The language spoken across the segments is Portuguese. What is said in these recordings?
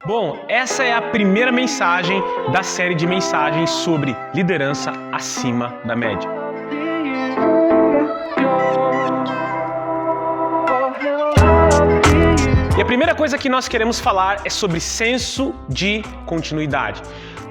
Bom, essa é a primeira mensagem da série de mensagens sobre liderança acima da média. E a primeira coisa que nós queremos falar é sobre senso de continuidade.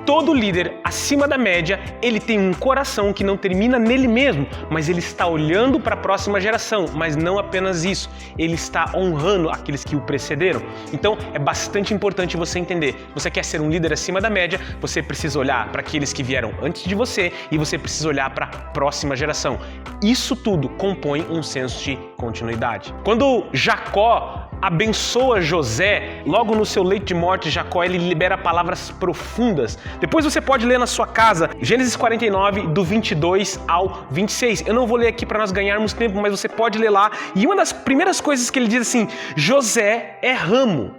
Todo líder acima da média, ele tem um coração que não termina nele mesmo, mas ele está olhando para a próxima geração, mas não apenas isso, ele está honrando aqueles que o precederam. Então é bastante importante você entender, você quer ser um líder acima da média, você precisa olhar para aqueles que vieram antes de você e você precisa olhar para a próxima geração. Isso tudo compõe um senso de continuidade. Quando Jacó abençoa José, logo no seu leito de morte, Jacó, ele libera palavras profundas. Depois você pode ler na sua casa, Gênesis 49, do 22 ao 26. Eu não vou ler aqui para nós ganharmos tempo, mas você pode ler lá. E uma das primeiras coisas que ele diz assim, José é ramo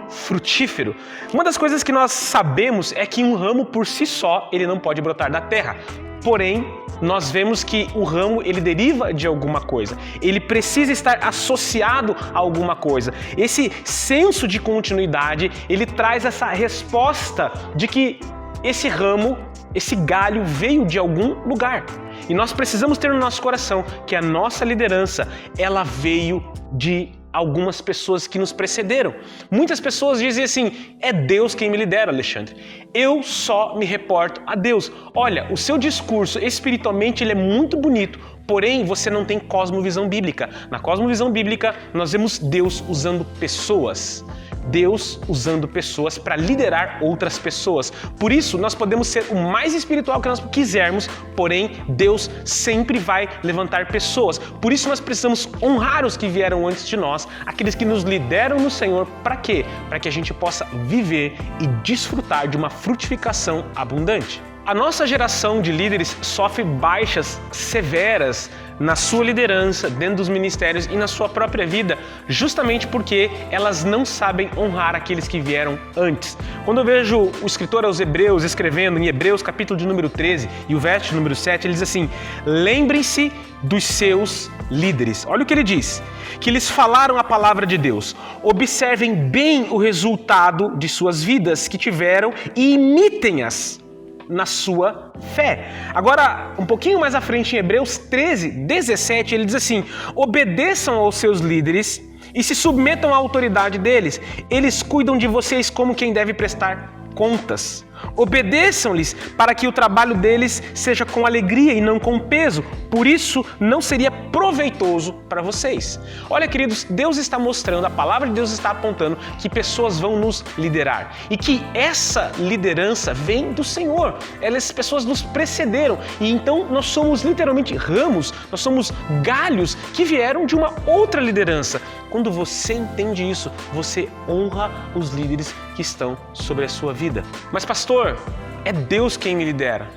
frutífero. Uma das coisas que nós sabemos é que um ramo por si só, ele não pode brotar da terra. Porém, nós vemos que o ramo, ele deriva de alguma coisa. Ele precisa estar associado a alguma coisa. Esse senso de continuidade, ele traz essa resposta de que esse ramo, esse galho veio de algum lugar. E nós precisamos ter no nosso coração que a nossa liderança, ela veio de algumas pessoas que nos precederam. Muitas pessoas dizem assim, é Deus quem me lidera, Alexandre. Eu só me reporto a Deus. Olha, o seu discurso espiritualmente ele é muito bonito, porém você não tem cosmovisão bíblica. Na cosmovisão bíblica nós vemos Deus usando pessoas. Deus usando pessoas para liderar outras pessoas. Por isso, nós podemos ser o mais espiritual que nós quisermos, porém, Deus sempre vai levantar pessoas. Por isso, nós precisamos honrar os que vieram antes de nós, aqueles que nos lideram no Senhor. Para quê? Para que a gente possa viver e desfrutar de uma frutificação abundante. A nossa geração de líderes sofre baixas severas na sua liderança, dentro dos ministérios e na sua própria vida, justamente porque elas não sabem honrar aqueles que vieram antes. Quando eu vejo o escritor aos Hebreus escrevendo em Hebreus capítulo de número 13 e o verso de número 7, ele diz assim, lembrem-se dos seus líderes. Olha o que ele diz, que eles falaram a palavra de Deus. Observem bem o resultado de suas vidas que tiveram e imitem-as na sua fé. Agora, um pouquinho mais à frente em Hebreus 13, 17, ele diz assim, obedeçam aos seus líderes e se submetam à autoridade deles. Eles cuidam de vocês como quem deve prestar contas. Obedeçam-lhes para que o trabalho deles seja com alegria e não com peso. Por isso, não seria proveitoso para vocês. Olha, queridos, Deus está mostrando, a palavra de Deus está apontando que pessoas vão nos liderar. E que essa liderança vem do Senhor. Essas pessoas nos precederam. E então nós somos literalmente ramos, nós somos galhos que vieram de uma outra liderança. Quando você entende isso, você honra os líderes que estão sobre a sua vida. Mas pastor, é Deus quem me lidera.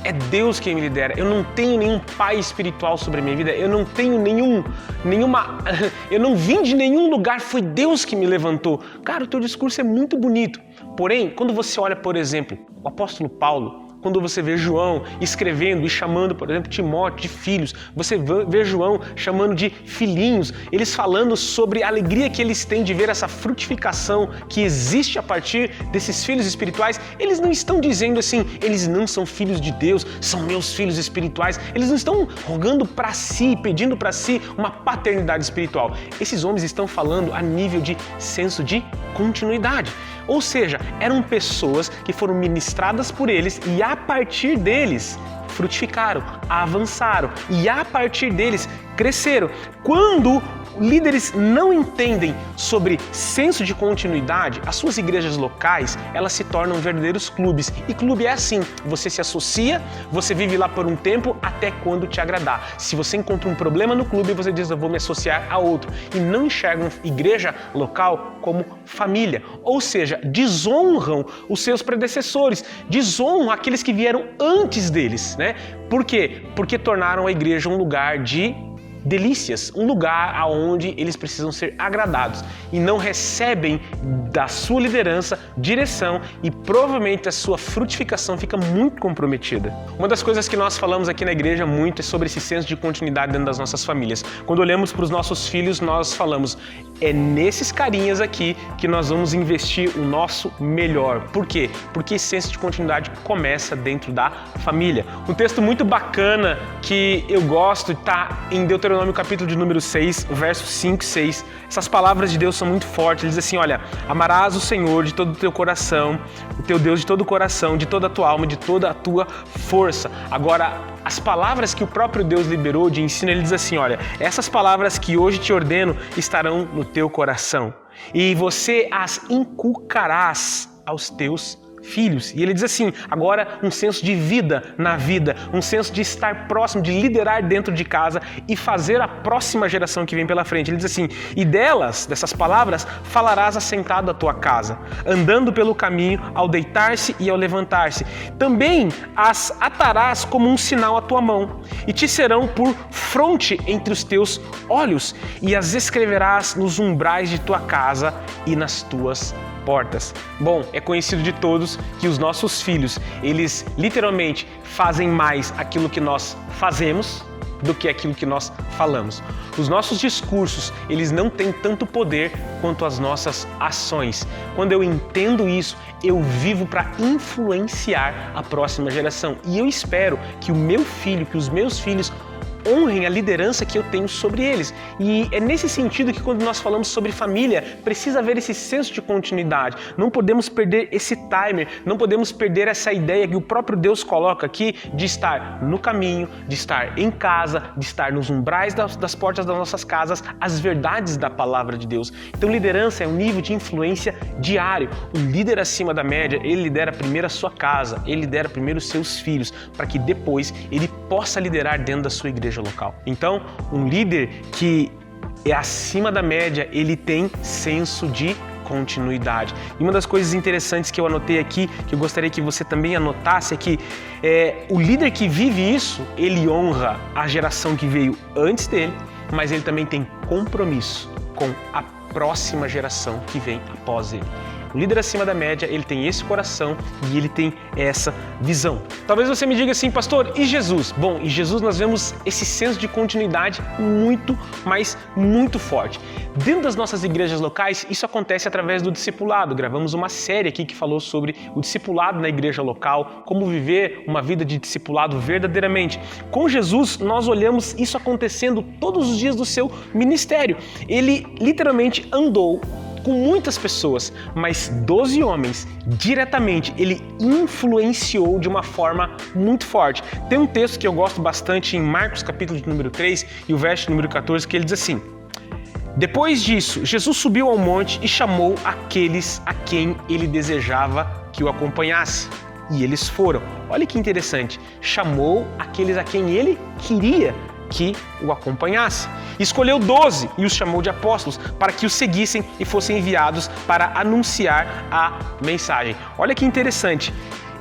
É Deus quem me lidera. Eu não tenho nenhum pai espiritual sobre a minha vida. Eu não tenho eu não vim de nenhum lugar. Foi Deus que me levantou. Cara, o teu discurso é muito bonito. Porém, quando você olha, por exemplo, o apóstolo Paulo, quando você vê João escrevendo e chamando, por exemplo, Timóteo de filhos, você vê João chamando de filhinhos, eles falando sobre a alegria que eles têm de ver essa frutificação que existe a partir desses filhos espirituais. Eles não estão dizendo assim, eles não são filhos de Deus, são meus filhos espirituais. Eles não estão rogando para si, pedindo para si uma paternidade espiritual. Esses homens estão falando a nível de senso de continuidade. Ou seja, eram pessoas que foram ministradas por eles e a partir deles frutificaram, avançaram e a partir deles cresceram. Quando líderes não entendem sobre senso de continuidade, as suas igrejas locais, elas se tornam verdadeiros clubes. E clube é assim, você se associa, você vive lá por um tempo até quando te agradar. Se você encontra um problema no clube, você diz, eu vou me associar a outro. E não enxergam igreja local como família. Ou seja, desonram os seus predecessores, desonram aqueles que vieram antes deles, né? Por quê? Porque tornaram a igreja um lugar de delícias, um lugar aonde eles precisam ser agradados e não recebem da sua liderança direção e provavelmente a sua frutificação fica muito comprometida. Uma das coisas que nós falamos aqui na igreja muito é sobre esse senso de continuidade dentro das nossas famílias. Quando olhamos para os nossos filhos, nós falamos, é nesses carinhas aqui que nós vamos investir o nosso melhor. Por quê? Porque esse senso de continuidade começa dentro da família. Um texto muito bacana que eu gosto está em Deuteronômio capítulo de número 6, versos 5 e 6. Essas palavras de Deus são muito fortes. Ele diz assim, olha, amarás o Senhor de todo o teu coração, o teu Deus de todo o coração, de toda a tua alma, de toda a tua força. Agora, as palavras que o próprio Deus liberou de ensino, ele diz assim, olha, essas palavras que hoje te ordeno estarão no teu coração e você as inculcarás aos teus filhos. E ele diz assim, agora um senso de vida na vida, um senso de estar próximo, de liderar dentro de casa e fazer a próxima geração que vem pela frente. Ele diz assim, e dessas palavras, falarás assentado à tua casa, andando pelo caminho, ao deitar-se e ao levantar-se. Também as atarás como um sinal à tua mão, e te serão por fronte entre os teus olhos, e as escreverás nos umbrais de tua casa e nas tuas portas. Bom, é conhecido de todos que os nossos filhos, eles literalmente fazem mais aquilo que nós fazemos do que aquilo que nós falamos. Os nossos discursos, eles não têm tanto poder quanto as nossas ações. Quando eu entendo isso, eu vivo para influenciar a próxima geração. E eu espero que o meu filho, que os meus filhos honrem a liderança que eu tenho sobre eles. E é nesse sentido que quando nós falamos sobre família, precisa haver esse senso de continuidade. Não podemos perder esse timer, não podemos perder essa ideia que o próprio Deus coloca aqui de estar no caminho, de estar em casa, de estar nos umbrais das portas das nossas casas, as verdades da palavra de Deus. Então liderança é um nível de influência diário. O líder acima da média, ele lidera primeiro a sua casa, ele lidera primeiro os seus filhos, para que depois ele possa liderar dentro da sua igreja local. Então, um líder que é acima da média, ele tem senso de continuidade. E uma das coisas interessantes que eu anotei aqui, que eu gostaria que você também anotasse, é que o líder que vive isso, ele honra a geração que veio antes dele, mas ele também tem compromisso com a próxima geração que vem após ele. O líder acima da média, ele tem esse coração e ele tem essa visão. Talvez você me diga assim, pastor, e Jesus? Bom, em Jesus nós vemos esse senso de continuidade muito, mas muito forte. Dentro das nossas igrejas locais, isso acontece através do discipulado. Gravamos uma série aqui que falou sobre o discipulado na igreja local, como viver uma vida de discipulado verdadeiramente. Com Jesus, nós olhamos isso acontecendo todos os dias do seu ministério. Ele literalmente andou com muitas pessoas, mas 12 homens, diretamente, ele influenciou de uma forma muito forte. Tem um texto que eu gosto bastante em Marcos capítulo de número 3 e o verso número 14, que ele diz assim, depois disso, Jesus subiu ao monte e chamou aqueles a quem ele desejava que o acompanhasse. E eles foram. Olha que interessante, chamou aqueles a quem ele queria que o acompanhasse. Escolheu 12 e os chamou de apóstolos para que os seguissem e fossem enviados para anunciar a mensagem. Olha que interessante.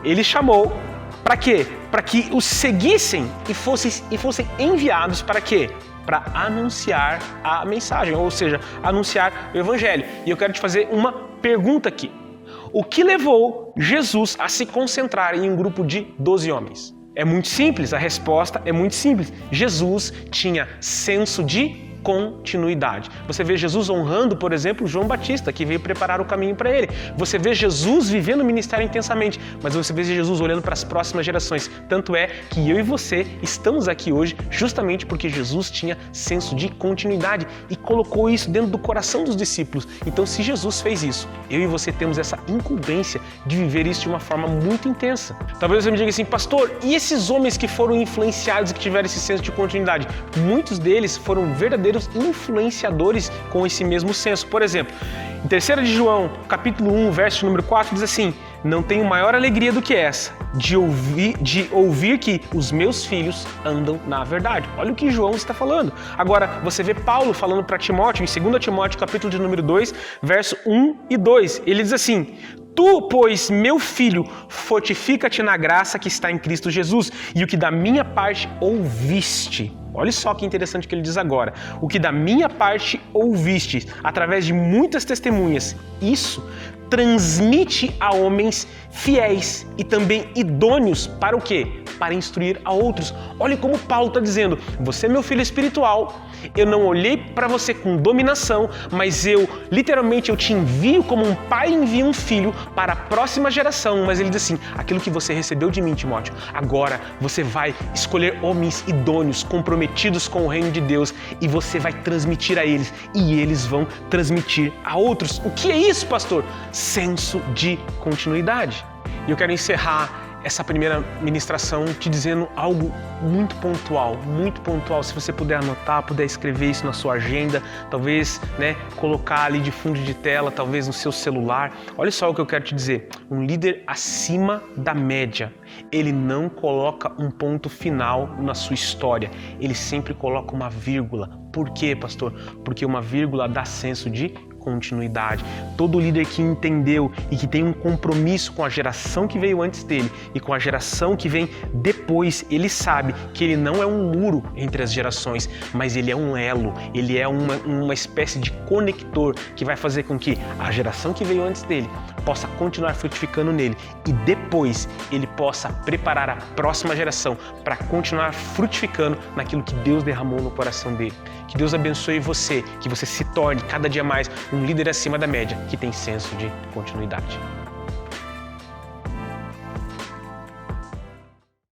Ele chamou para quê? Para que os seguissem e fossem enviados para quê? Para anunciar a mensagem, ou seja, anunciar o evangelho. E eu quero te fazer uma pergunta aqui. O que levou Jesus a se concentrar em um grupo de 12 homens? É muito simples, a resposta é muito simples. Jesus tinha senso de continuidade. Você vê Jesus honrando, por exemplo, João Batista, que veio preparar o caminho para ele. Você vê Jesus vivendo o ministério intensamente, mas você vê Jesus olhando para as próximas gerações. Tanto é que eu e você estamos aqui hoje justamente porque Jesus tinha senso de continuidade e colocou isso dentro do coração dos discípulos. Então, se Jesus fez isso, eu e você temos essa incumbência de viver isso de uma forma muito intensa. Talvez você me diga assim, pastor, e esses homens que foram influenciados e que tiveram esse senso de continuidade? Muitos deles foram verdadeiros influenciadores com esse mesmo senso. Por exemplo, em 3 de João, capítulo 1, verso número 4, diz assim, não tenho maior alegria do que essa, de ouvir que os meus filhos andam na verdade. Olha o que João está falando. Agora, você vê Paulo falando para Timóteo, em 2 Timóteo, capítulo de número 2, verso 1 e 2. Ele diz assim, tu, pois, meu filho, fortifica-te na graça que está em Cristo Jesus, e o que da minha parte ouviste Olha só que interessante que ele diz agora. O que da minha parte ouvistes, através de muitas testemunhas, isso transmite a homens fiéis e também idôneos para o quê? Para instruir a outros. Olha como Paulo está dizendo, você é meu filho espiritual, eu não olhei para você com dominação, mas literalmente eu te envio como um pai envia um filho para a próxima geração. Mas ele diz assim, aquilo que você recebeu de mim, Timóteo, agora você vai escolher homens idôneos, comprometidos com o reino de Deus, e você vai transmitir a eles, e eles vão transmitir a outros. O que é isso, pastor? Senso de continuidade. E eu quero encerrar essa primeira ministração te dizendo algo muito pontual, muito pontual. Se você puder anotar, puder escrever isso na sua agenda, talvez colocar ali de fundo de tela, talvez no seu celular. Olha só o que eu quero te dizer. Um líder acima da média, ele não coloca um ponto final na sua história, ele sempre coloca uma vírgula. Por quê, pastor? Porque uma vírgula dá senso de continuidade. Todo líder que entendeu e que tem um compromisso com a geração que veio antes dele e com a geração que vem depois, ele sabe que ele não é um muro entre as gerações, mas ele é um elo, ele é uma espécie de conector que vai fazer com que a geração que veio antes dele possa continuar frutificando nele e depois ele possa preparar a próxima geração para continuar frutificando naquilo que Deus derramou no coração dele. Que Deus abençoe você, que você se torne cada dia mais um líder acima da média, que tem senso de continuidade.